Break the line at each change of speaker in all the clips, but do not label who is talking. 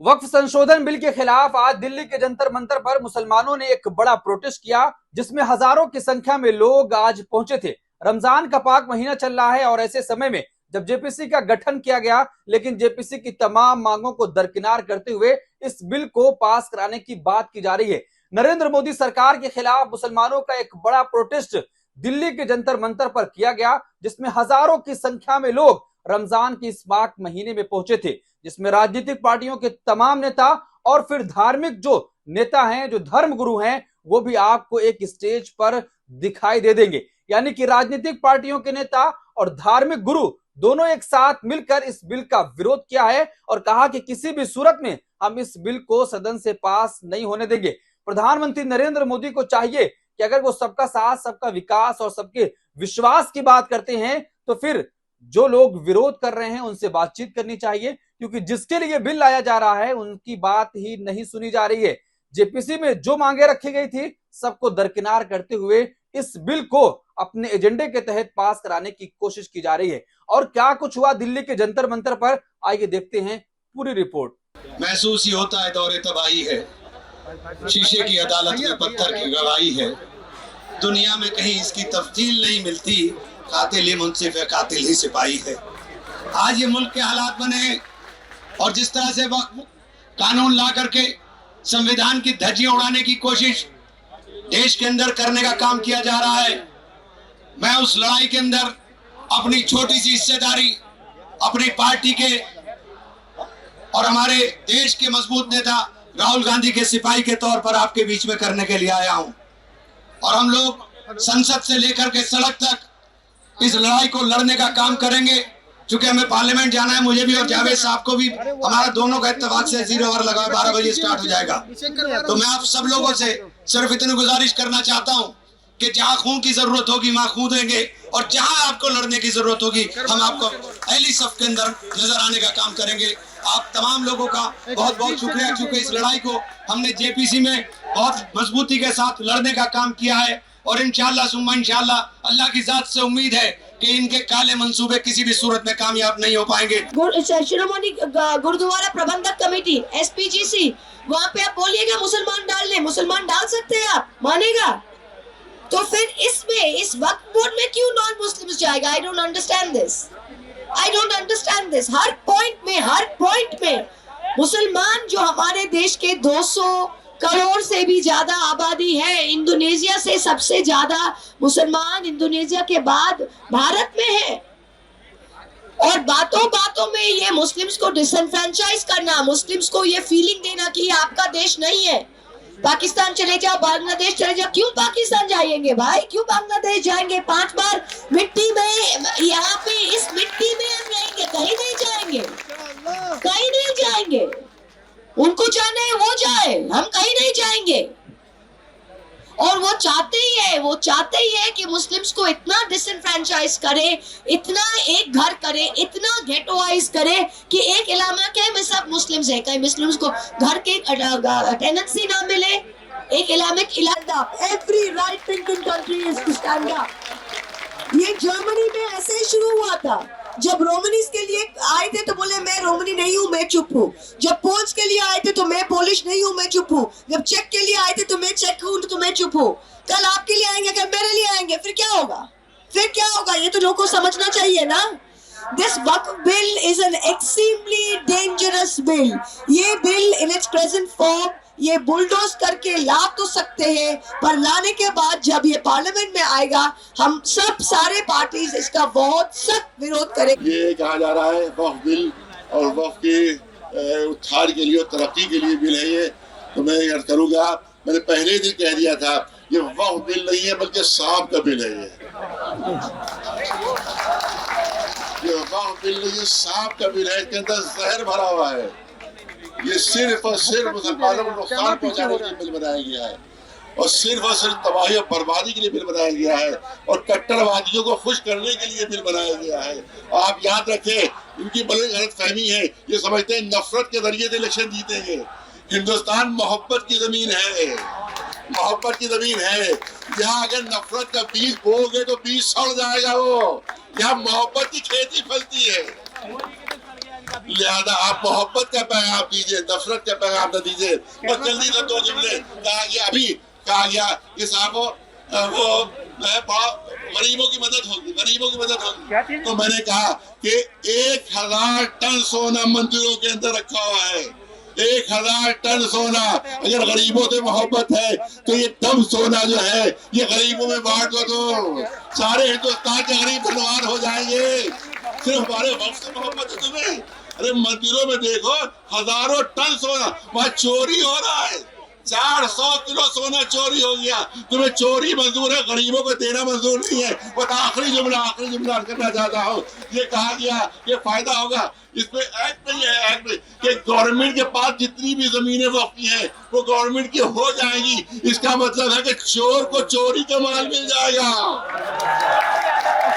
वक्फ संशोधन बिल के खिलाफ आज दिल्ली के जंतर मंतर पर मुसलमानों ने एक बड़ा प्रोटेस्ट किया, जिसमें हजारों की संख्या में लोग आज पहुंचे थे। रमजान का पाक महीना चल रहा है और ऐसे समय में जब जेपीसी का गठन किया गया, लेकिन जेपीसी की तमाम मांगों को दरकिनार करते हुए इस बिल को पास कराने की बात की जा रही है। नरेंद्र मोदी सरकार के खिलाफ मुसलमानों का एक बड़ा प्रोटेस्ट दिल्ली के जंतर मंतर पर किया गया, जिसमें हजारों की संख्या में लोग रमजान के इस पाक महीने में पहुंचे थे, जिसमें राजनीतिक पार्टियों के तमाम नेता और फिर धार्मिक जो नेता हैं, जो धर्म गुरु हैं, वो भी आपको एक स्टेज पर दिखाई दे देंगे। यानी कि राजनीतिक पार्टियों के नेता और धार्मिक गुरु दोनों एक साथ मिलकर इस बिल का विरोध किया है और कहा कि किसी भी सूरत में हम इस बिल को सदन से पास नहीं होने देंगे। प्रधानमंत्री नरेंद्र मोदी को चाहिए कि अगर वो सबका साथ, सबका विकास और सबके विश्वास की बात करते हैं, तो फिर जो लोग विरोध कर रहे हैं उनसे बातचीत करनी चाहिए, क्योंकि जिसके लिए बिल लाया जा रहा है उनकी बात ही नहीं सुनी जा रही है। जेपीसी में जो मांगे रखी गई थी, सबको दरकिनार करते हुए इस बिल को अपने एजेंडे के तहत पास कराने की कोशिश की जा रही है। और क्या कुछ हुआ दिल्ली के जंतर मंतर पर, आइए देखते हैं पूरी रिपोर्ट।
महसूस ही होता है दौरे तबाही है, शीशे की अदालत में पत्थर की गवाही है। दुनिया में कहीं इसकी तफसील नहीं मिलती, कातिल ही मुंसिफ है, कातिल ही सिपाही है। आज ये मुल्क के हालात बने और जिस तरह से कानून ला करके संविधान की धज्जियां उड़ाने की कोशिश देश के अंदर करने का काम किया जा रहा है, मैं उस लड़ाई के अंदर अपनी छोटी सी हिस्सेदारी अपनी पार्टी के और हमारे देश के मजबूत नेता राहुल गांधी के सिपाही के तौर पर आपके बीच में करने के लिए आया हूं। और हम लोग संसद से लेकर के सड़क तक इस लड़ाई को लड़ने का काम करेंगे। चूंकि हमें पार्लियामेंट जाना है, मुझे भी और जावेद साहब को भी, हमारा दोनों का इत्तेफाक से 0 ओवर लगा, 12 बजे स्टार्ट हो जाएगा। तो मैं आप सब लोगों से सिर्फ इतनी गुजारिश करना चाहता हूं कि जहां खून की जरूरत होगी वहां खून देंगे, और जहां आपको लड़ने की जरूरत होगी हम आपको पहली सफ के अंदर नजर आने का काम करेंगे। आप तमाम लोगों का बहुत बहुत शुक्रिया, क्योंकि इस लड़ाई को हमने जेपीसी में बहुत मजबूती के साथ लड़ने का काम किया है और इंशाअल्लाह सुम्मा इंशाअल्लाह अल्लाह की जात से उम्मीद है कि इनके काले मंसूबे किसी भी सूरत में कामयाब नहीं हो पाएंगे।
शिरोमणि गुरुद्वारा प्रबंधक कमेटी SPGC, वहाँ पे आप बोलिएगा मुसलमान डाल ले, मुसलमान डाल सकते हैं आप, मानेगा? तो फिर इसमें इस वक्फ बोर्ड में क्यों नॉन मुस्लिम्स जाएगा? I don't understand this. Her point में मुसलमान जो हमारे देश के 200 करोड़ से भी ज्यादा आबादी है, इंडोनेशिया से सबसे ज्यादा मुसलमान इंडोनेशिया के बाद भारत में है। और बातों में ये मुस्लिम्स को डिसएनफ्रेंचाइज करना, मुस्लिम्स को ये फीलिंग देना कि ये आपका देश नहीं है, पाकिस्तान चले जाओ, बांग्लादेश चले जाओ। क्यों पाकिस्तान जाएंगे भाई? क्यों बांग्लादेश जाएंगे? 5 बार मिट्टी में, यहाँ पे इस मिट्टी में हम रहेंगे, कहीं नहीं जाएंगे। उनको जाना है वो जाए, हम कहीं नहीं जाएंगे। और वो चाहते ही है कि मुस्लिम्स को इतना डिसएनफ्रेंचाइज करे, इतना एक घर करे, इतना गेटोआइज करे कि एक इलाके में सब मुस्लिम्स है, कहीं मुस्लिम्स को घर के टेनेंसी ना मिले। एक इलाका every right thinking country is to stand up. ये जर्मनी में ऐसे ही शुरू हुआ था। जब रोमनीज के लिए आए थे तो बोले मैं रोमनी नहीं हूँ, मैं चुप हूँ। जब पोल्स के लिए आए थे तो मैं पोलिश नहीं हूँ, मैं चुप हूँ। जब चेक के लिए आए थे तो मैं चेक हूँ, तो मैं चुप हूँ। कल आपके लिए आएंगे, कल मेरे लिए आएंगे, फिर क्या होगा? ये तो लोगों को समझना चाहिए ना। This Waqf bill is an extremely dangerous bill. ये bill in its present form ये बुलडोज करके ला तो सकते हैं, पर लाने के बाद जब ये पार्लियामेंट में आएगा, हम सब सारे पार्टीज इसका बहुत सख्त विरोध करेंगे।
ये कहा जा रहा है वक्फ बिल और वक्फ के उत्थान के लिए, तरक्की के लिए बिल है ये। तो मैं अर्ज करूँगा, मैंने पहले दिन कह दिया था, ये वक्फ बिल नहीं है बल्कि सांप का बिल है। ये वक्फ बिल नहीं है, सांप का बिल है। इसके अंदर जहर भरा हुआ है। ये सिर्फ और सिर्फ मुसलमानों को नुकसान पहुंचाने के लिए बिल बनाया गया है और सिर्फ तबाही और बर्बादी के लिए बिल बनाया गया है और कट्टरवादियों को खुश करने के लिए बिल बनाया गया है। आप याद रखें, इनकी बड़ी गलतफहमी है, ये समझते हैं नफरत के जरिए से इलेक्शन जीतेंगे। हिंदुस्तान मोहब्बत की जमीन है, मोहब्बत की जमीन है। यहाँ अगर नफरत का बीज बोओगे तो बीज सड़ जाएगा। वो यहाँ मोहब्बत की खेती फलती है। लिहाजा आप मोहब्बत का पैगाम दीजिए, नफरत का पैगाम न दीजिए। और जल्दी से 2 जुमले कहा गया, अभी कहा गया कि साहब वो गरीबों की मदद होगी, गरीबों की मदद होगी। तो मैंने कहा कि 1000 टन सोना मंदिरों के अंदर रखा हुआ है, 1000 टन सोना। अगर गरीबों से मोहब्बत है तो ये दम सोना जो है ये गरीबों में बांट दो, सारे हिंदुस्तान के गरीब धनवान हो जाएंगे। सिर्फ हमारे वक्त से मोहब्बत है तुम्हें। अरे मंदिरों में देखो हजारों टन सोना, वहां चोरी हो रहा है, 400 किलो सोना चोरी हो गया। तुम्हें चोरी मंजूर है, गरीबों को देना मंजूर नहीं है। बस आखिरी जुमला करना चाहता हूँ। ये कहा गया ये फायदा होगा, इसमें एक्ट नहीं है, एक्ट में कि गवर्नमेंट के पास जितनी भी जमीनें वक्फी हैं वो गवर्नमेंट की हो जाएंगी। इसका मतलब है कि चोर को चोरी का माल मिल जाएगा।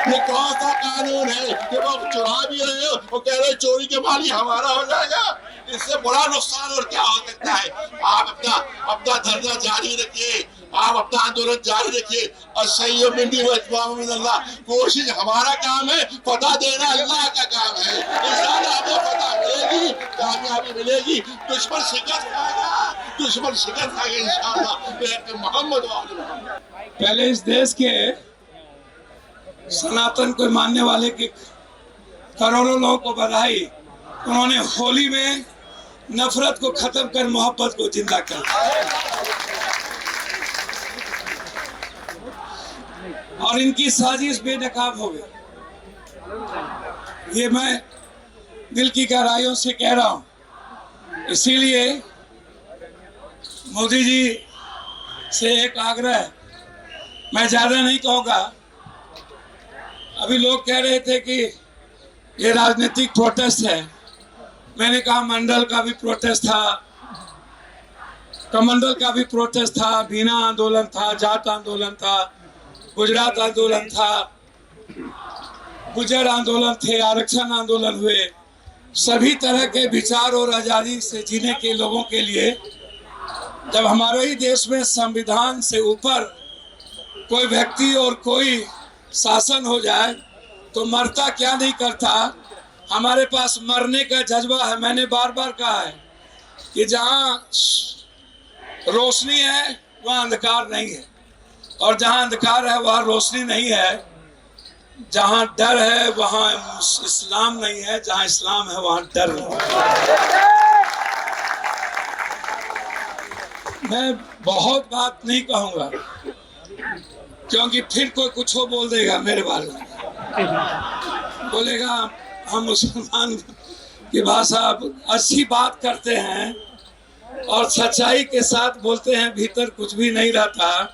ये कौन सा कानून है कि वो चुरा भी रहे हो वो कह रहे चोरी के माल ही हमारा हो जाएगा? इससे बड़ा नुकसान और क्या हो सकता है? आप अपना धरना जारी रखिए, आप अपना आंदोलन जारी रखिए। और सही कोशिश हमारा काम है, फतह देना अल्लाह का काम है। इंशाअल्लाह हमें फतह मिलेगी, कामयाबी मिलेगी। दुश्मन शिकस्त खाएगा इंशाअल्लाह। मोहम्मद
पहले इस देश के सनातन को मानने वाले के करोड़ों लोगों को बधाई। उन्होंने होली में नफरत को खत्म कर मोहब्बत को जिंदा कर, और इनकी साजिश बेनकाब हो गई। ये मैं दिल की गहराइयों से कह रहा हूं। इसीलिए मोदी जी से एक आग्रह, मैं ज्यादा नहीं कहूँगा। अभी लोग कह रहे थे कि ये राजनीतिक प्रोटेस्ट है। मैंने कहा मंडल का भी प्रोटेस्ट था, कमंडल का भी प्रोटेस्ट था, बीना आंदोलन था, जाट आंदोलन था, गुजरात आंदोलन था, गुजर आंदोलन थे, आरक्षण आंदोलन हुए। सभी तरह के विचार और आज़ादी से जीने के लोगों के लिए जब हमारे ही देश में संविधान से ऊपर कोई व्यक्ति और कोई शासन हो जाए तो मरता क्या नहीं करता। हमारे पास मरने का जज्बा है। मैंने बार बार कहा है कि जहाँ रोशनी है वहाँ अंधकार नहीं है, और जहाँ अंधकार है वहाँ रोशनी नहीं है। जहाँ डर है वहाँ इस्लाम नहीं है, जहाँ इस्लाम है वहाँ डर नहीं है। मैं बहुत बात नहीं कहूँगा क्योंकि फिर कोई कुछ हो बोल देगा मेरे बारे में, बोलेगा हम मुसलमान की भाषा अच्छी बात करते हैं और सच्चाई के साथ बोलते हैं, भीतर कुछ भी नहीं रहता।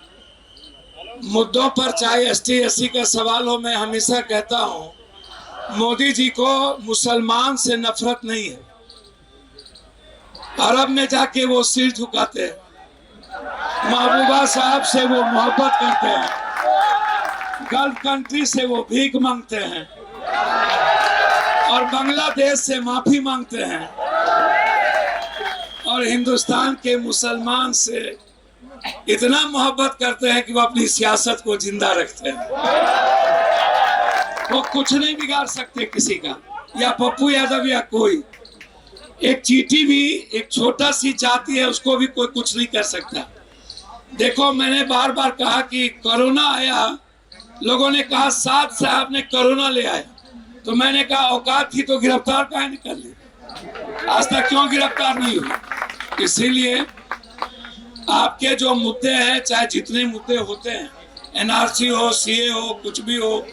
मुद्दों पर चाहे एसटी एससी का सवाल हो, मैं हमेशा कहता हूं मोदी जी को मुसलमान से नफरत नहीं है। अरब में जाके वो सिर झुकाते हैं, महबूबा साहब से वो मोहब्बत करते हैं, गल्फ कंट्री से वो भीख मांगते हैं और बांग्लादेश से माफी मांगते हैं, और हिंदुस्तान के मुसलमान से इतना मोहब्बत करते हैं कि वो अपनी सियासत को जिंदा रखते हैं। वो कुछ नहीं बिगाड़ सकते किसी का, या पप्पू यादव या कोई। एक चींटी भी एक छोटा सी जाति है, उसको भी कोई कुछ नहीं कर सकता। देखो मैंने बार बार कहा कि कोरोना आया, लोगों ने कहा साद साहब ने कोरोना ले आया, तो मैंने कहा औकात थी तो गिरफ्तार काहे नहीं कर ली? आज तक क्यों गिरफ्तार नहीं हुई? इसीलिए आपके जो मुद्दे हैं, चाहे जितने मुद्दे होते हैं, एनआरसी हो, सीए हो, कुछ भी हो,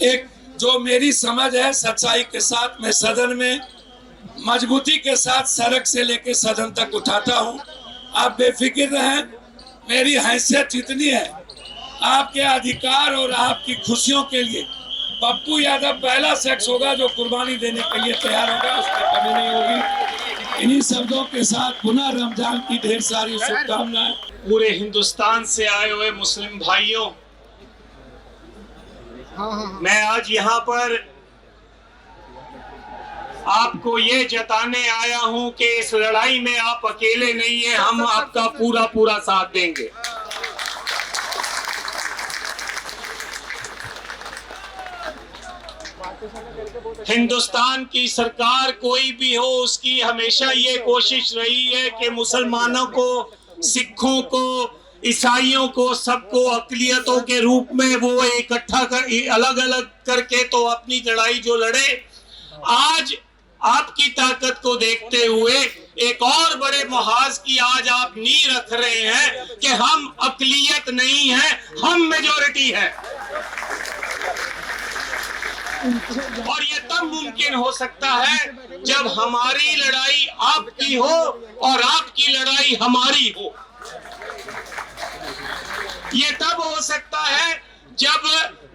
एक जो मेरी समझ है सच्चाई के साथ मैं सदन में मजबूती के साथ सड़क से लेकर सदन तक उठाता हूं। आप बेफिक्र रहें, मेरी हैसियत जितनी है आपके अधिकार और आपकी खुशियों के लिए पप्पू यादव पहला शख्स होगा जो कुर्बानी देने के लिए तैयार होगा, उसमें कमी नहीं होगी। इन्हीं शब्दों के साथ पुनः रमजान की ढेर सारी शुभकामनाएं।
पूरे हिंदुस्तान से आए हुए मुस्लिम भाइयों, मैं आज यहाँ पर आपको ये जताने आया हूँ कि इस लड़ाई में आप अकेले नहीं हैं, हम आपका पूरा पूरा साथ देंगे। हिंदुस्तान की सरकार कोई भी हो, उसकी हमेशा ये कोशिश रही है कि मुसलमानों को, सिखों को, ईसाइयों को, सबको अक़लियतों के रूप में वो इकट्ठा कर, अलग अलग करके तो अपनी लड़ाई जो लड़े। आज आपकी ताकत को देखते हुए एक और बड़े मुहाज की आज आप नींव रख रहे हैं कि हम अक़लियत नहीं है, हम मेजॉरिटी है। और ये तब मुमकिन हो सकता है जब हमारी लड़ाई आपकी हो और आपकी लड़ाई हमारी हो। ये तब हो सकता है जब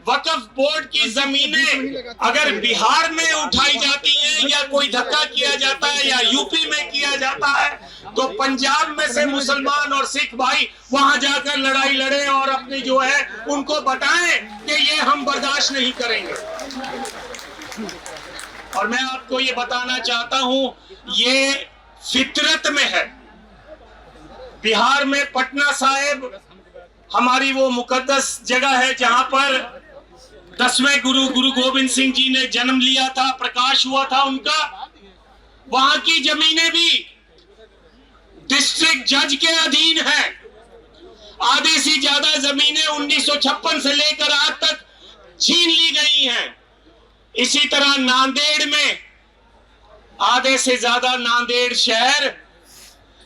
वक्फ बोर्ड की जमीनें अगर बिहार में उठाई जाती हैं या कोई धक्का किया जाता है या यूपी में किया जाता है, तो पंजाब में से मुसलमान और सिख भाई वहां जाकर लड़ाई लड़े और अपनी जो है उनको बताएं कि ये हम बर्दाश्त नहीं करेंगे। और मैं आपको ये बताना चाहता हूं, ये फितरत में है। बिहार में पटना साहिब हमारी वो मुकद्दस जगह है जहां पर 10वें गुरु गोविंद सिंह जी ने जन्म लिया था, प्रकाश हुआ था उनका। वहां की जमीनें भी डिस्ट्रिक्ट जज के अधीन है। आधे से ज्यादा जमीनें 1956 से लेकर आज तक छीन ली गई हैं। इसी तरह नांदेड़ में आधे से ज्यादा नांदेड़ शहर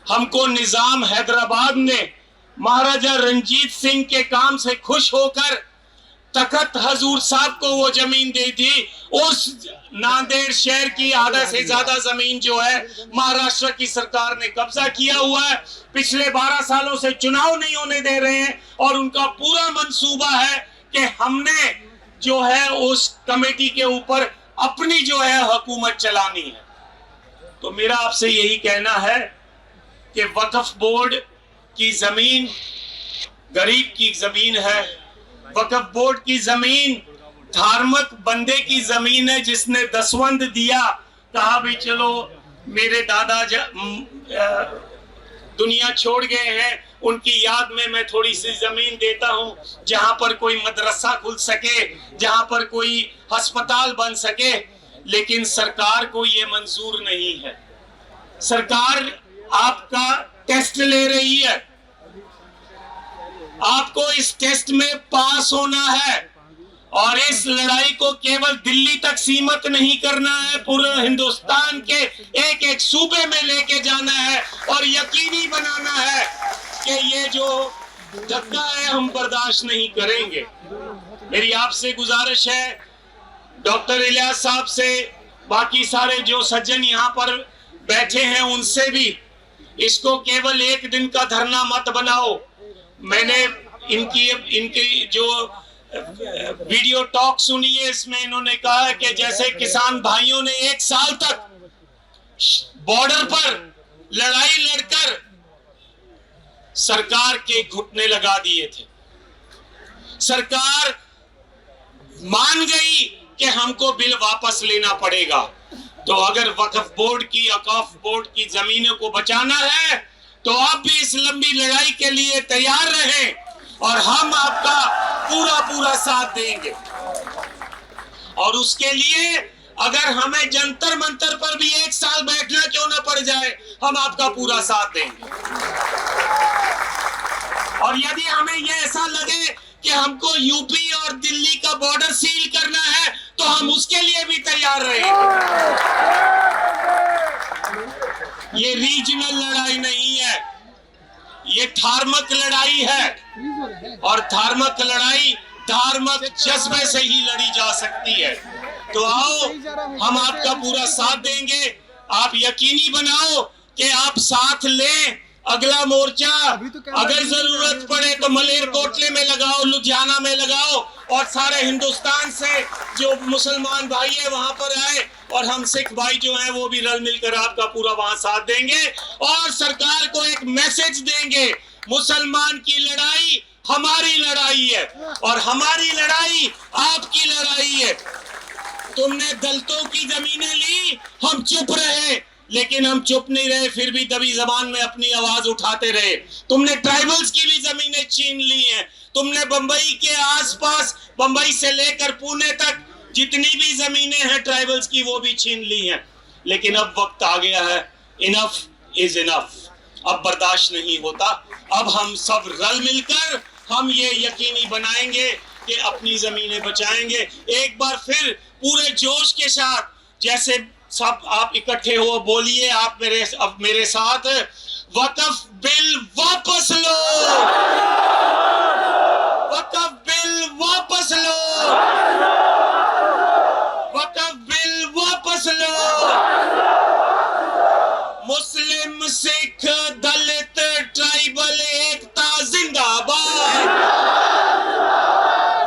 हमको निजाम हैदराबाद ने महाराजा रंजीत सिंह के काम से खुश होकर तखत हजूर साहब को वो जमीन दी थी। उस नांदेड़ शहर की आधा से ज्यादा जमीन जो है महाराष्ट्र की सरकार ने कब्जा किया हुआ है। पिछले 12 सालों से चुनाव नहीं होने दे रहे हैं और उनका पूरा मंसूबा है कि हमने जो है उस कमेटी के ऊपर अपनी जो है हुकूमत चलानी है। तो मेरा आपसे यही कहना है कि वक्फ बोर्ड की जमीन गरीब की जमीन है। वक्फ बोर्ड की जमीन धार्मिक बंदे की जमीन है जिसने दसवंध दिया, कहा भी चलो मेरे दादा दुनिया छोड़ गए हैं, उनकी याद में मैं थोड़ी सी जमीन देता हूं जहां पर कोई मदरसा खुल सके, जहां पर कोई अस्पताल बन सके। लेकिन सरकार को ये मंजूर नहीं है। सरकार आपका टेस्ट ले रही है, आपको इस टेस्ट में पास होना है और इस लड़ाई को केवल दिल्ली तक सीमित नहीं करना है, पूरे हिंदुस्तान के एक एक सूबे में लेके जाना है और यकीनी बनाना है कि ये जो धक्का है हम बर्दाश्त नहीं करेंगे। मेरी आपसे गुजारिश है, डॉक्टर इलियास साहब से, बाकी सारे जो सज्जन यहाँ पर बैठे हैं उनसे भी, इसको केवल एक दिन का धरना मत बनाओ। मैंने इनकी जो वीडियो टॉक सुनी है, इसमें इन्होंने कहा है कि जैसे किसान भाइयों ने 1 साल तक बॉर्डर पर लड़ाई लड़कर सरकार के घुटने लगा दिए थे। सरकार मान गई कि हमको बिल वापस लेना पड़ेगा। तो अगर वक्फ बोर्ड की जमीनों को बचाना है तो आप भी इस लंबी लड़ाई के लिए तैयार रहें और हम आपका पूरा साथ देंगे। और उसके लिए अगर हमें जंतर मंतर पर भी 1 साल बैठना क्यों ना पड़ जाए, हम आपका पूरा साथ देंगे। और यदि हमें ये ऐसा लगे कि हमको यूपी और दिल्ली का बॉर्डर सील करना है तो हम उसके लिए भी तैयार रहेंगे। ये रीजनल लड़ाई नहीं है, ये धार्मिक लड़ाई है और धार्मिक लड़ाई धार्मिक जज्बे से ही लड़ी जा सकती है। तो आओ, हम आपका पूरा साथ देंगे। आप यकीनी बनाओ कि आप साथ लें। अगला मोर्चा अगर जरूरत पड़े तो मलेरकोटले में लगाओ, लुधियाना में लगाओ और सारे हिंदुस्तान से जो मुसलमान भाई है वहां पर आए और हम सिख भाई जो हैं वो भी रल मिलकर आपका पूरा वहां साथ देंगे और सरकार को एक मैसेज देंगे, मुसलमान की लड़ाई हमारी लड़ाई है और हमारी लड़ाई आपकी लड़ाई है। तुमने दलितों की जमीनें ली, हम चुप रहे, लेकिन हम चुप नहीं रहे, फिर भी दबी जबान में अपनी आवाज उठाते रहे। तुमने ट्राइबल्स की भी जमीनें छीन ली हैं। तुमने बंबई के आसपास, बंबई से लेकर पुणे तक जितनी भी जमीनें हैं ट्राइबल्स की वो भी छीन ली हैं। लेकिन अब वक्त आ गया है, इनफ इज इनफ, अब बर्दाश्त नहीं होता। अब हम सब रल मिलकर हम ये यकीनी बनाएंगे कि अपनी जमीनें बचाएंगे। एक बार फिर पूरे जोश के साथ जैसे सब आप इकट्ठे हो बोलिए आप मेरे साथ, वक्फ बिल वापस लो, वक्फ बिल वापस लो, वक्फ बिल वापस लो। मुस्लिम सिख दलित ट्राइबल एकता जिंदाबाद,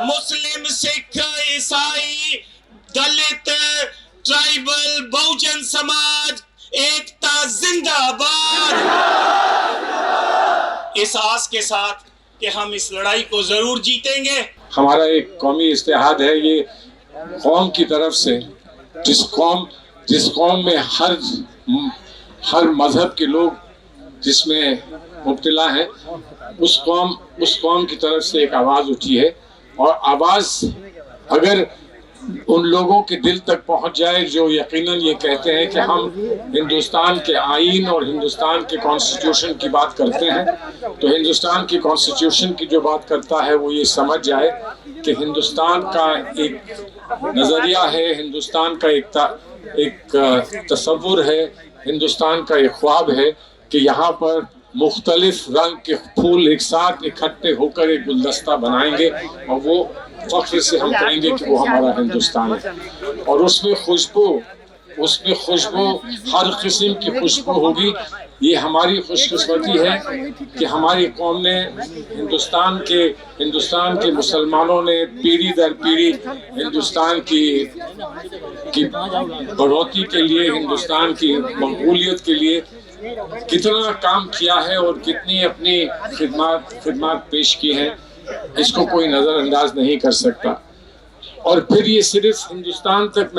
मुस्लिम सिख ईसाई दलित ट्राइबल बहुजन समाज एकता जिंदाबाद। इस आस के साथ कि हम इस लड़ाई को जरूर जीतेंगे।
हमारा एक कौमी इस्तेहाद है ये कौम की तरफ से, जिस कौम में हर मजहब के लोग जिसमें मुब्तला हैं, उस कौम की तरफ से एक आवाज़ उठी है। और आवाज़ अगर उन लोगों के दिल तक पहुंच जाए जो यकीनन ये कहते हैं कि हम हिंदुस्तान के आईन और हिंदुस्तान के कॉन्स्टिट्यूशन की बात करते हैं, तो हिंदुस्तान की कॉन्स्टिट्यूशन की जो बात करता है वो ये समझ जाए कि हिंदुस्तान का एक नज़रिया है, हिंदुस्तान का एक तसव्वुर है, हिंदुस्तान का एक ख्वाब है कि यहाँ पर मुख्तलिफ रंग के फूल एक साथ इकट्ठे होकर एक गुलदस्ता बनाएंगे और वो फख्र से हम कहेंगे कि वो हमारा हिंदुस्तान है। और उसमें खुशबू हर किस्म की खुशबू होगी। ये हमारी खुशकिस्मती है कि हमारी कौम ने हिंदुस्तान के मुसलमानों ने पीढ़ी दर पीढ़ी हिंदुस्तान की बढ़ोतरी के लिए, हिंदुस्तान की मकबूलियत के लिए कितना काम किया है और कितनी अपनी खिदमत पेश की हैं, इसको कोई नज़रअंदाज नहीं कर सकता। और फिर ये सिर्फ हिंदुस्तान तक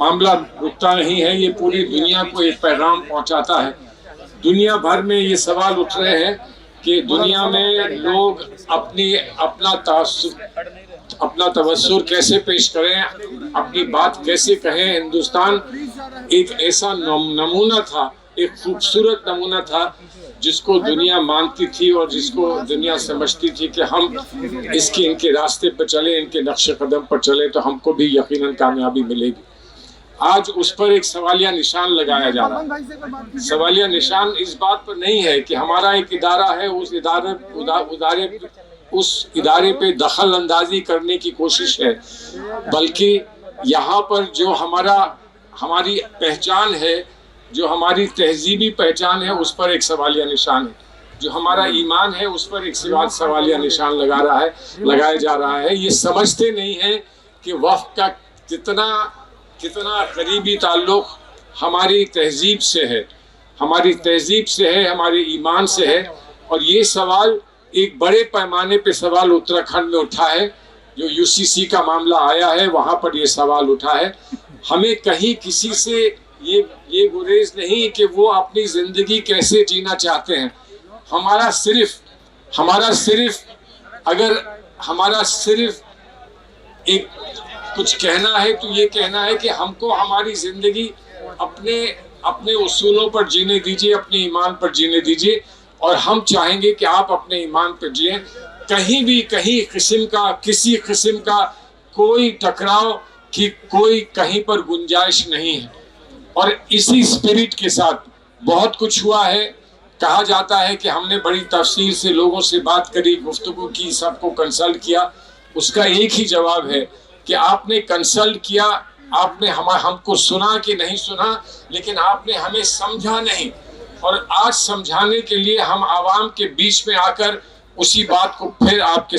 मामला रुकता नहीं है, ये पूरी दुनिया को एक पैगाम पहुंचाता है। दुनिया भर में ये सवाल उठ रहे हैं कि दुनिया में लोग अपना तवज्जुह कैसे पेश करें, अपनी बात कैसे कहें। हिंदुस्तान एक ऐसा नमूना था, एक खूबसूरत नमूना था जिसको दुनिया मानती थी और जिसको दुनिया समझती थी कि हम इनके रास्ते पर चले, इनके नक्शे कदम पर चले तो हमको भी यकीनन कामयाबी मिलेगी। आज उस पर एक सवालिया निशान लगाया जा रहा है। सवालिया निशान इस बात पर नहीं है कि हमारा एक इदारा है, उस इदारे पे दखल अंदाजी करने की कोशिश है, बल्कि यहाँ पर जो हमारी पहचान है, जो हमारी तहजीबी पहचान है, उस पर एक सवालिया निशान है। जो हमारा ईमान है उस पर एक सवालिया निशान लगाया जा रहा है। ये समझते नहीं है कि वक्त का कितना करीबी ताल्लुक हमारी तहजीब से है, हमारे ईमान से है। और ये सवाल एक बड़े पैमाने पे सवाल उत्तराखंड में उठा है, जो यूसीसी का मामला आया है वहाँ पर ये सवाल उठा है। हमें कहीं किसी से ये गुरेज नहीं कि वो अपनी जिंदगी कैसे जीना चाहते हैं। हमारा सिर्फ एक कुछ कहना है तो ये कहना है कि हमको हमारी जिंदगी अपने उसूलों पर जीने दीजिए, अपने ईमान पर जीने दीजिए। और हम चाहेंगे कि आप अपने ईमान पर जिए। किसी किस्म का कोई टकराव की कोई कहीं पर गुंजाइश नहीं है। और इसी स्पिरिट के साथ बहुत कुछ हुआ है। कहा जाता है कि हमने बड़ी तफसील से लोगों से बात करी, गुफ्तगू की, सबको कंसल्ट किया। उसका एक ही जवाब है कि आपने कंसल्ट किया, आपने हमको सुना कि नहीं सुना, लेकिन आपने हमें समझा नहीं। और आज समझाने के लिए हम आवाम के बीच में आकर उसी बात को फिर आपके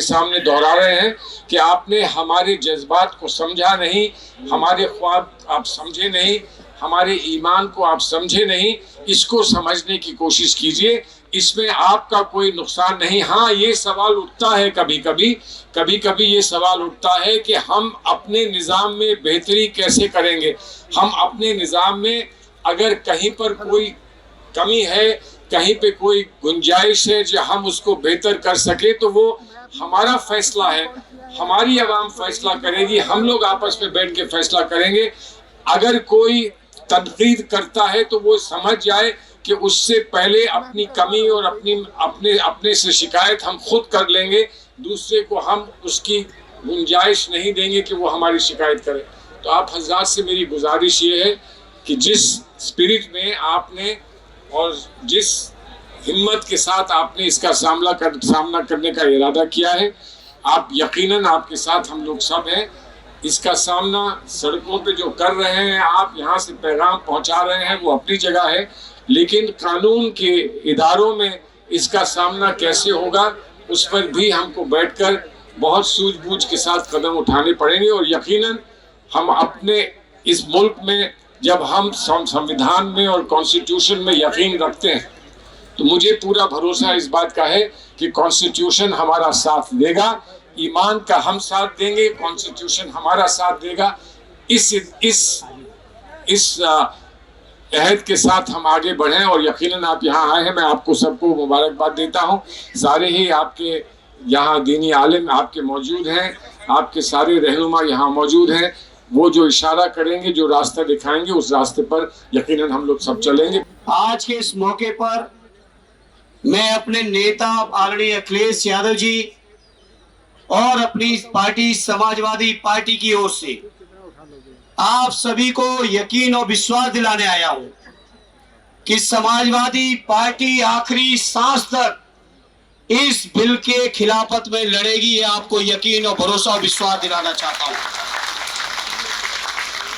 सामने दोहरा रहे हैं कि आपने हमारे जज्बात को समझा नहीं, हमारे ख्वाब आप समझे नहीं, हमारे ईमान को आप समझे नहीं। इसको समझने की कोशिश कीजिए, इसमें आपका कोई नुकसान नहीं। हाँ, ये सवाल उठता है कभी कभी ये सवाल उठता है कि हम अपने निज़ाम में बेहतरी कैसे करेंगे। हम अपने निज़ाम में अगर कहीं पर कोई कमी है, कहीं पे कोई गुंजाइश है जो हम उसको बेहतर कर सके, तो वो हमारा फैसला है, हमारी आवाम फैसला करेगी, हम लोग आपस में बैठ के फैसला करेंगे। अगर कोई तनकीद करता है तो वो समझ जाए कि उससे पहले अपनी कमी और अपने से शिकायत हम खुद कर लेंगे, दूसरे को हम उसकी गुंजाइश नहीं देंगे कि वो हमारी शिकायत करे। तो आप हजरात से मेरी गुजारिश ये है कि जिस स्पिरिट में आपने और जिस हिम्मत के साथ आपने इसका सामना करने का इरादा किया है, आप यकीनन आपके साथ हम लोग सब हैं। इसका सामना सड़कों पे जो कर रहे हैं, आप यहाँ से पैगाम पहुँचा रहे हैं, वो अपनी जगह है, लेकिन कानून के इदारों में इसका सामना कैसे होगा उस पर भी हमको बैठकर बहुत सूझबूझ के साथ कदम उठाने पड़ेंगे। और यकीनन हम अपने इस मुल्क में जब हम संविधान में और कॉन्स्टिट्यूशन में यकीन रखते हैं तो मुझे पूरा भरोसा इस बात का है कि कॉन्स्टिट्यूशन हमारा साथ देगा, ईमान का हम साथ देंगे, कॉन्स्टिट्यूशन हमारा साथ देगा। इस अहद के साथ हम आगे बढ़ें और यकीनन आप यहाँ आए हैं, मैं आपको सबको मुबारकबाद देता हूँ। सारे ही आपके यहाँ दीनी आलिम आपके मौजूद हैं, आपके सारे रहनुमा यहाँ मौजूद हैं, वो जो इशारा करेंगे, जो रास्ता दिखाएंगे, उस रास्ते पर यकीनन हम लोग सब चलेंगे।
आज के इस मौके पर मैं अपने नेता आदरणीय अखिलेश यादव जी और अपनी पार्टी समाजवादी पार्टी की ओर से आप सभी को यकीन और विश्वास दिलाने आया हूं कि समाजवादी पार्टी आखिरी सांस तक इस बिल के खिलाफत में लड़ेगी। ये आपको यकीन और भरोसा और विश्वास दिलाना चाहता हूं।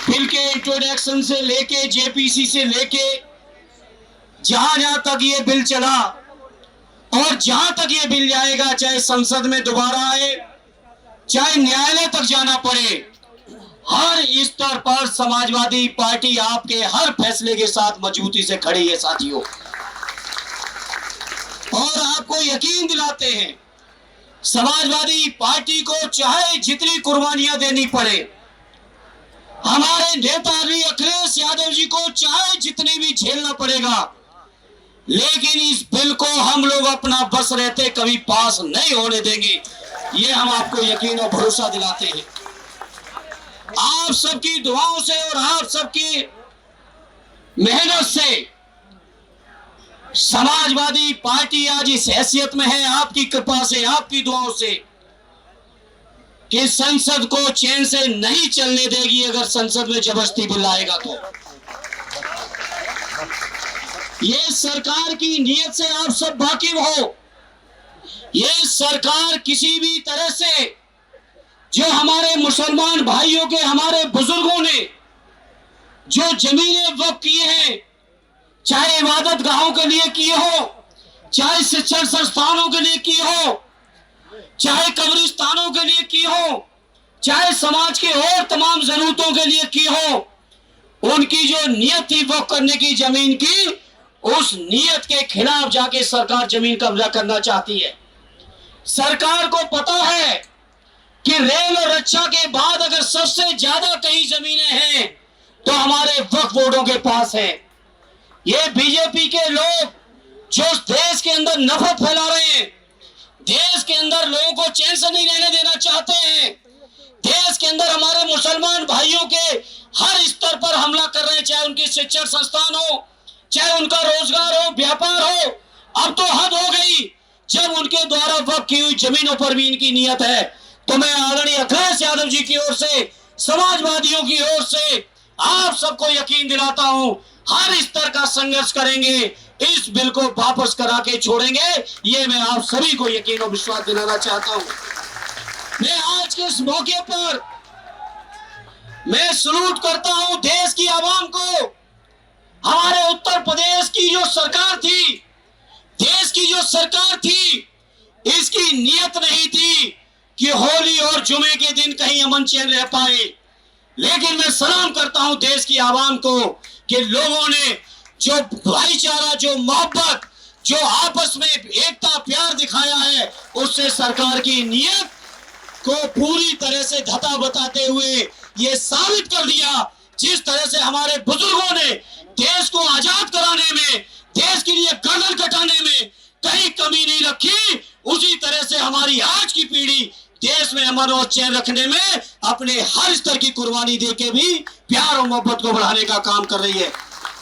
बिल के इंट्रोडक्शन से लेके जेपीसी से लेके जहां तक ये बिल चला और जहां तक ये बिल जाएगा, चाहे संसद में दोबारा आए, चाहे न्यायालय तक जाना पड़े, हर स्तर पर समाजवादी पार्टी आपके हर फैसले के साथ मजबूती से खड़ी है साथियों। और आपको यकीन दिलाते हैं, समाजवादी पार्टी को चाहे जितनी कुर्बानियां देनी पड़े, हमारे नेता अखिलेश यादव जी को चाहे जितनी भी झेलना पड़ेगा, लेकिन इस बिल को हम लोग अपना बस रहते कभी पास नहीं होने देंगे। ये हम आपको यकीन और भरोसा दिलाते हैं। आप सबकी दुआओं से और आप सबकी मेहनत से समाजवादी पार्टी आज इस हैसियत में है, आपकी कृपा से, आपकी दुआओं से, कि संसद को चैन से नहीं चलने देगी। अगर संसद में जबरदस्ती बिल आएगा तो ये सरकार की नीयत से आप सब वाकिफ हो। ये सरकार किसी भी तरह से जो हमारे मुसलमान भाइयों के, हमारे बुजुर्गों ने जो जमीनें वक्फ किए हैं, चाहे इबादत गाहों के लिए किए हो, चाहे शिक्षण संस्थानों के लिए किए हो, चाहे कब्रिस्तानों के लिए की हो, चाहे समाज के और तमाम जरूरतों के लिए की हो, उनकी जो नीयत थी वक्फ करने की जमीन की, उस नीयत के खिलाफ जाके सरकार जमीन कब्जा करना चाहती है। सरकार को पता है कि रेल और रक्षा के बाद अगर सबसे ज्यादा कहीं जमीनें हैं तो हमारे वक्फ बोर्डों के पास है। ये बीजेपी के लोग जो देश के अंदर नफरत फैला रहे हैं, देश के अंदर लोगों को चैन से नहीं रहने देना चाहते हैं, देश के अंदर हमारे मुसलमान भाइयों के हर स्तर पर हमला कर रहे हैं, चाहे उनके शिक्षण संस्थान हो, चाहे उनका रोजगार हो, व्यापार हो। अब तो हद हो गई जब उनके द्वारा वक्फ की हुई जमीनों पर भी इनकी नीयत है। तो मैं आदरणीय अखिलेश यादव जी की ओर से, समाजवादियों की ओर से आप सबको यकीन दिलाता हूं, हर स्तर का संघर्ष करेंगे, इस बिल को वापस करा के छोड़ेंगे। ये मैं आप सभी को यकीन और विश्वास दिलाना चाहता हूं। मैं आज के इस मौके पर मैं सलूट करता हूं देश की आवाम को। हमारे उत्तर प्रदेश की जो सरकार थी, देश की जो सरकार थी, इसकी नीयत नहीं थी कि होली और जुमे के दिन कहीं अमन चैन रह पाए। लेकिन मैं सलाम करता हूं देश की आवाम को कि लोगों ने जो भाईचारा, जो मोहब्बत, जो आपस में एकता प्यार दिखाया है, उससे सरकार की नीयत को पूरी तरह से धता बताते हुए ये साबित कर दिया। जिस तरह से हमारे बुजुर्गों ने देश को आजाद कराने में, देश के लिए गर्दन कटाने में कहीं कमी नहीं रखी, उसी तरह से हमारी आज की देश में अमन और चैन रखने में अपने हर स्तर की कुर्बानी देके भी प्यार और मोहब्बत को बढ़ाने का काम कर रही है।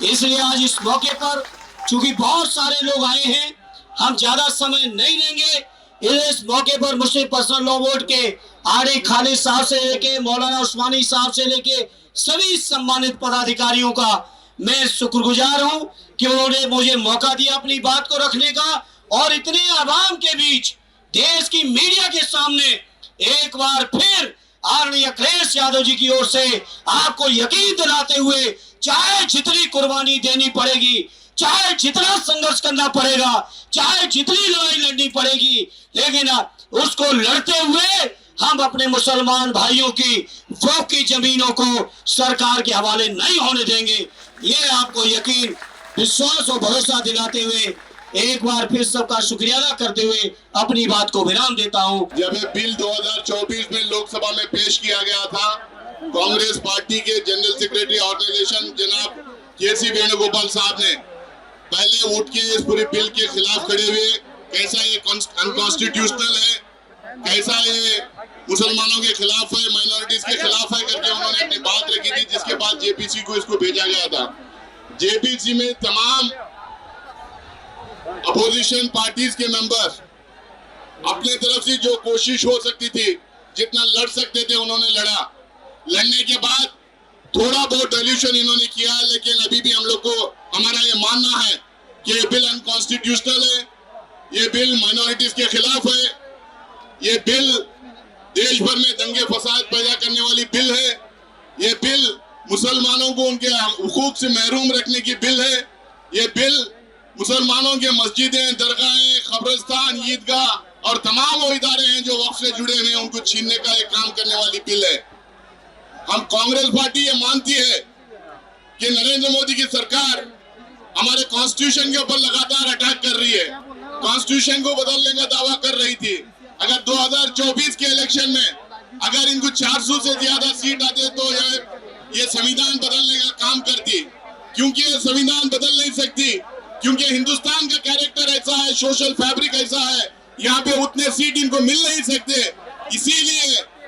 इसलिए आज इस मौके पर चूंकि बहुत सारे लोग आए हैं, हम ज्यादा समय नहीं लेंगे। इस मौके पर मुस्लिम पर्सनल लॉ बोर्ड के आरिफ खालिद साहब से लेके मौलाना उस्मानी साहब से लेके सभी सम्मानित पदाधिकारियों का मैं शुक्रगुजार हूं कि उन्होंने मुझे मौका दिया अपनी बात को रखने का, और इतने आवाम के बीच देश की मीडिया के सामने एक बार फिर आदरणीय अखिलेश यादव जी की ओर से आपको यकीन दिलाते हुए, चाहे जितनी कुर्बानी देनी पड़ेगी, चाहे जितना संघर्ष करना पड़ेगा, चाहे जितनी लड़ाई लड़नी पड़ेगी, लेकिन उसको लड़ते हुए हम अपने मुसलमान भाइयों की वक्फ की जमीनों को सरकार के हवाले नहीं होने देंगे। ये आपको यकीन, विश्वास और भरोसा दिलाते हुए एक बार फिर सबका शुक्रिया अदा करते हुए अपनी बात को विराम देता हूं।
जब ये बिल 2024 में लोकसभा में पेश किया गया था, कांग्रेस पार्टी के जनरल सेक्रेटरी ऑर्गेनाइजेशन जनाब के.सी. वेणुगोपाल साहब ने पहले उठ के इस पूरे बिल के खिलाफ खड़े हुए, कैसा ये अनकॉन्स्टिट्यूशनल है, कैसा ये मुसलमानों के खिलाफ है, माइनॉरिटीज के खिलाफ है करके उन्होंने अपनी बात रखी थी, जिसके बाद जेपीसी को इसको भेजा गया था। जेपीसी में तमाम अपोजिशन पार्टीज के मेंबर अपने तरफ से जो कोशिश हो सकती थी, जितना लड़ सकते थे उन्होंने लड़ा। लड़ने के बाद थोड़ा बहुत डिल्यूशन इन्होंने किया, लेकिन अभी भी हम लोग को हमारा ये मानना है कि ये बिल अनकॉन्स्टिट्यूशनल है, ये बिल माइनॉरिटीज के खिलाफ है, ये बिल देश भर में दंगे फसाद पैदा करने वाली बिल है, ये बिल मुसलमानों को उनके हुकूक से महरूम रखने की बिल है, ये बिल मुसलमानों के मस्जिदें, दरगाहें, कब्रिस्तान, ईदगाह और तमाम वो इदारे हैं जो वक्फ से जुड़े हुए हैं, उनको छीनने का एक काम करने वाली बिल है। हम कांग्रेस पार्टी ये मानती है कि नरेंद्र मोदी की सरकार हमारे कॉन्स्टिट्यूशन के ऊपर लगातार अटैक कर रही है, कॉन्स्टिट्यूशन को बदलने का दावा कर रही थी। अगर 2024 के इलेक्शन में अगर इनको 400 से ज्यादा सीट आते तो ये संविधान बदलने का काम करती, क्योंकि ये संविधान बदल नहीं सकती, क्योंकि हिंदुस्तान का कैरेक्टर ऐसा है, सोशल फैब्रिक ऐसा है, यहाँ पे उतने सीट इनको मिल नहीं सकते। इसीलिए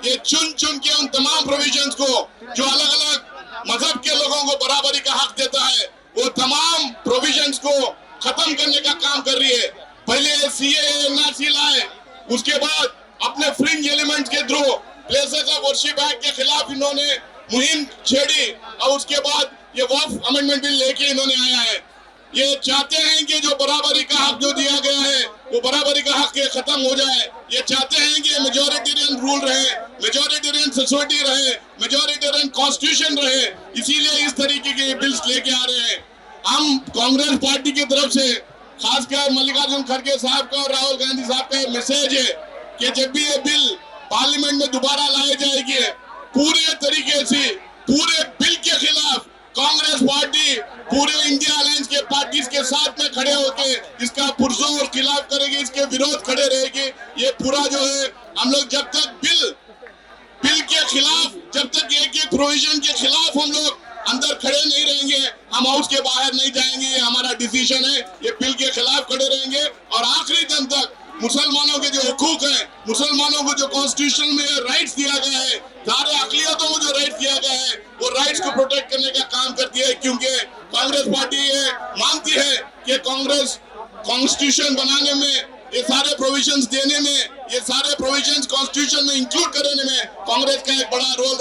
ये चुन चुन के उन तमाम प्रोविजंस को जो अलग अलग मजहब के लोगों को बराबरी का हक देता है, वो तमाम प्रोविजंस को खत्म करने का काम कर रही है। पहले सीएए एनआरसी लाए, उसके बाद अपने फ्रिंज एलिमेंट्स के through places of worship act के खिलाफ इन्होंने मुहिम छेड़ी, और उसके बाद ये वक्फ अमेंडमेंट बिल लेके इन्होंने आया है। ये चाहते हैं कि जो बराबरी का हक जो दिया गया है वो बराबरी का हक खत्म हो जाए। ये चाहते हैं कि मेजोरिटेरियन रूल रहे, मेजोरिटेरियन सोसाइटी रहे, मेजोरिटेरियन कॉन्स्टिट्यूशन रहे। इसीलिए इस तरीके के बिल्स लेके आ रहे हैं। हम कांग्रेस पार्टी की तरफ से खासकर मल्लिकार्जुन खड़गे साहब का और राहुल गांधी साहब का मैसेज है कि जब भी ये बिल पार्लियामेंट में दोबारा लाए जाएगी, पूरे तरीके से पूरे बिल के खिलाफ कांग्रेस पार्टी पूरे इंडिया अलायंस के पार्टीज के साथ में खड़े होकर इसका पुरजोर खिलाफ करेगी, इसके विरोध खड़े रहेगी। ये पूरा जो है हम लोग जब तक बिल के खिलाफ, जब तक एक एक प्रोविजन के खिलाफ हम लोग अंदर खड़े नहीं रहेंगे, हम हाउस के बाहर नहीं जाएंगे। ये हमारा डिसीजन है, ये बिल के खिलाफ खड़े रहेंगे और आखिरी दम तक मुसलमानों के जो हुकूक है, मुसलमानों को जो कॉन्स्टिट्यूशन में राइट्स दिया गया है, सारे अकलियतों को जो राइट्स दिया गया है, वो राइट्स को प्रोटेक्ट करने का काम करती है। क्योंकि कांग्रेस पार्टी ये मानती है कि कांग्रेस कॉन्स्टिट्यूशन बनाने में, ये सारे प्रोविजंस देने में, ये सारे प्रोविजंस कॉन्स्टिट्यूशन में इंक्लूड करने में कांग्रेस का एक बड़ा रोल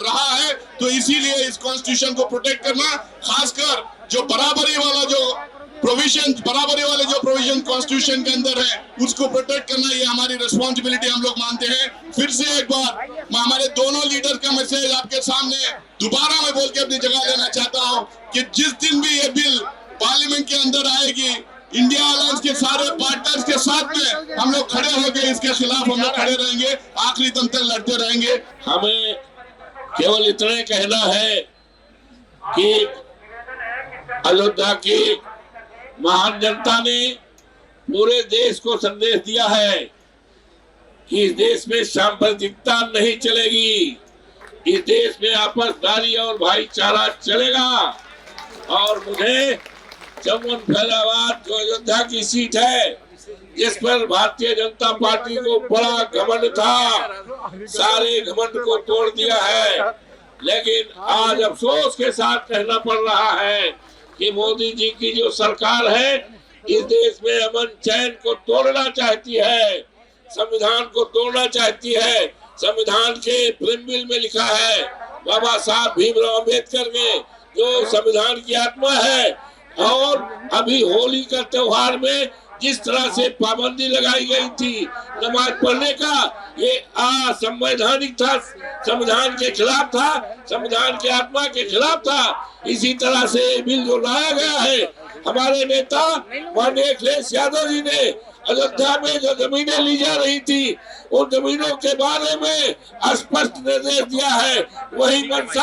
रहा है। तो इसीलिए इस कॉन्स्टिट्यूशन को प्रोटेक्ट करना, खासकर जो बराबरी वाले जो प्रोविजन कॉन्स्टिट्यूशन के अंदर है, उसको प्रोटेक्ट करना, ये हमारी रिस्पॉन्सिबिलिटी हम लोग मानते हैं। फिर से एक बार मैं हमारे दोनों लीडर का मैसेज आपके सामने दोबारा मैं बोल के अपनी जगह लेना चाहता हूँ कि जिस दिन भी ये बिल पार्लियामेंट के अंदर आएगी, इंडिया अलायंस के सारे पार्टनर्स के साथ में हम लोग खड़े होकर इसके खिलाफ हम लोग खड़े रहेंगे, आखिरी दम तक लड़ते रहेंगे।
हमें केवल इतना कहना है कि अयोध्या की महान जनता ने पूरे देश को संदेश दिया है कि इस देश में सांप्रदायिकता नहीं चलेगी, इस देश में आपसदारी और भाईचारा चलेगा। और मुझे जम्मू फैजाबाद जो अयोध्या की सीट है, जिस पर भारतीय जनता पार्टी को बड़ा घमंड था, सारे घमंड को तोड़ दिया है। लेकिन आज अफसोस के साथ कहना पड़ रहा है कि मोदी जी की जो सरकार है इस देश में अमन चैन को तोड़ना चाहती है, संविधान को तोड़ना चाहती है। संविधान के प्रीएम्बल में लिखा है बाबा साहब भीमराव अम्बेडकर ने, जो संविधान की आत्मा है। और अभी होली का त्योहार में जिस तरह से पाबंदी लगाई गई थी नमाज पढ़ने का, ये असंवैधानिक था, संविधान के खिलाफ था, संविधान की आत्मा के खिलाफ था। इसी तरह से बिल जो लाया गया है, हमारे नेता माननीय अखिलेश यादव जी ने अयोध्या में जो जमीनें ली जा रही थी उन जमीनों के बारे में स्पष्ट निर्देश दिया है, वही मंशा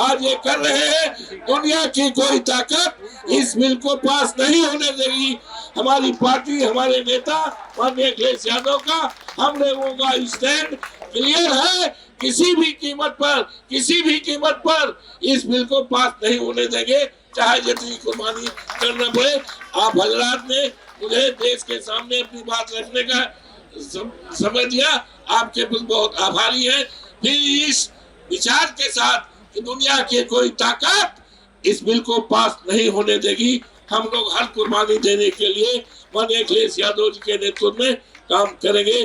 आज ये कर रहे हैं। दुनिया की कोई ताकत इस बिल को पास नहीं होने देगी। हमारी पार्टी, हमारे नेता माननीय अखिलेश यादव का, हम लोगों का स्टैंड क्लियर है। किसी भी कीमत पर इस बिल को पास नहीं होने देंगे, चाहे जितनी कुर्बानी करना पड़े। आप हजरात ने मुझे देश के सामने अपनी बात रखने का समय दिया, आपके प्रति बहुत आभारी है। फिर इस विचार के साथ कि दुनिया की कोई ताकत इस बिल को पास नहीं होने देगी, हम लोग हर कुर्बानी देने के लिए माननीय अखिलेश यादव जी के नेतृत्व में काम करेंगे।